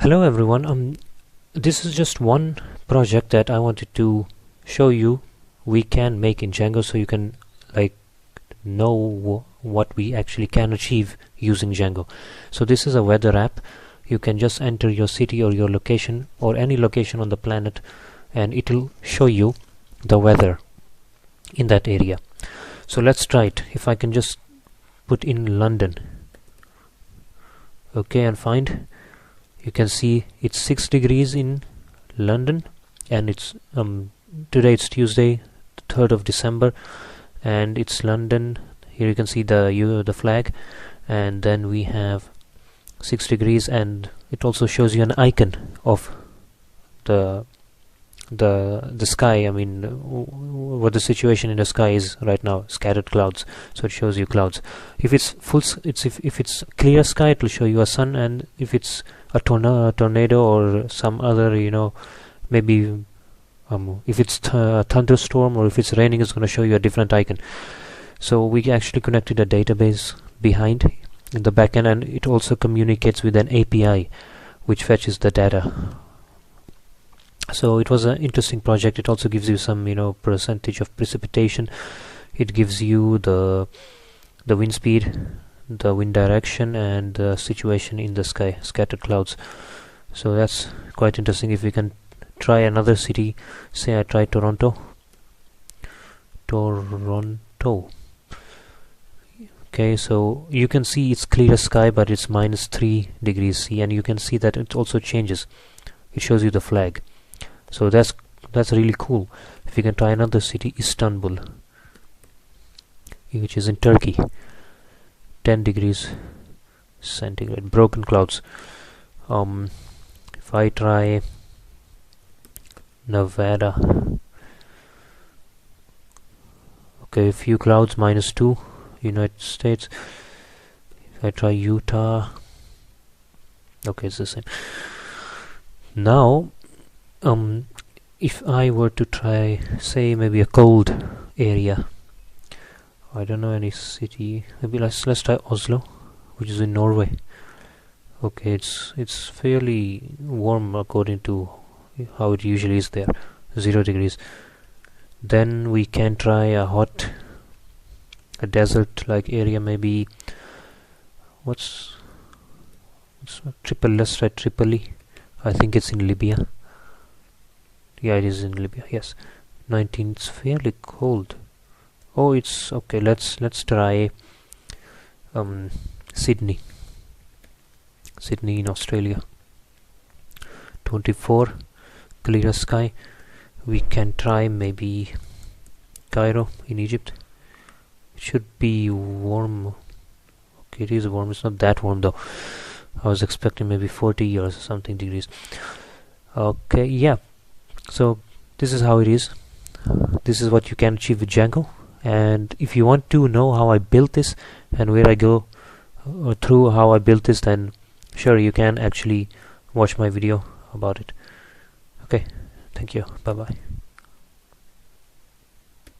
Hello everyone. This is just one project that I wanted to show you we can make in Django, so you can know what we actually can achieve using Django. So this is a weather app. You can just enter your city or your location or any location on the planet, and it will show you the weather in that area. So let's try it. If I can just put in London, okay, and find, you can see it's 6 degrees in London, and it's today it's Tuesday, the 3rd of December, and it's London. Here you can see the flag, and then we have 6 degrees, and it also shows you an icon of the sky. I mean, what the situation in the sky is right now. Scattered clouds, so it shows you clouds. If it's if it's clear sky, it will show you a sun, and if it's a tornado or some other, maybe if it's a thunderstorm or if it's raining, it's going to show you a different icon. So we actually connected a database behind in the backend, and it also communicates with an API which fetches the data. So it was an interesting project. It also gives you some percentage of precipitation. It gives you the wind speed, the wind direction, and the situation in the sky, scattered clouds. So that's quite interesting. If we can try another city, say I try Toronto. Okay, so you can see it's clear sky, but it's -3 degrees C, and you can see that it also changes. It shows you the flag. So that's really cool. If you can try another city, Istanbul, which is in Turkey, 10 degrees centigrade, broken clouds. If I try Nevada, okay, a few clouds, -2, United States. If I try Utah, okay, it's the same. Now if I were to try, say, maybe a cold area, I don't know any city, maybe let's try Oslo, which is in Norway. Okay, it's fairly warm according to how it usually is there, 0 degrees. Then we can try a desert like area, maybe what's let's try Tripoli. I think it's in Libya. Yeah, it is in Libya. Yes, 19. It's fairly cold. Oh, it's okay. Let's try Sydney in Australia. 24, clear sky. We can try maybe Cairo in Egypt. It should be warm. Okay, it is warm. It's not that warm though. I was expecting maybe 40 or something degrees. Okay, yeah. So this is how it is. This is what you can achieve with Django. And if you want to know how I built this and where I go through how I built this, then sure, you can actually watch my video about it. Okay, thank you. Bye bye.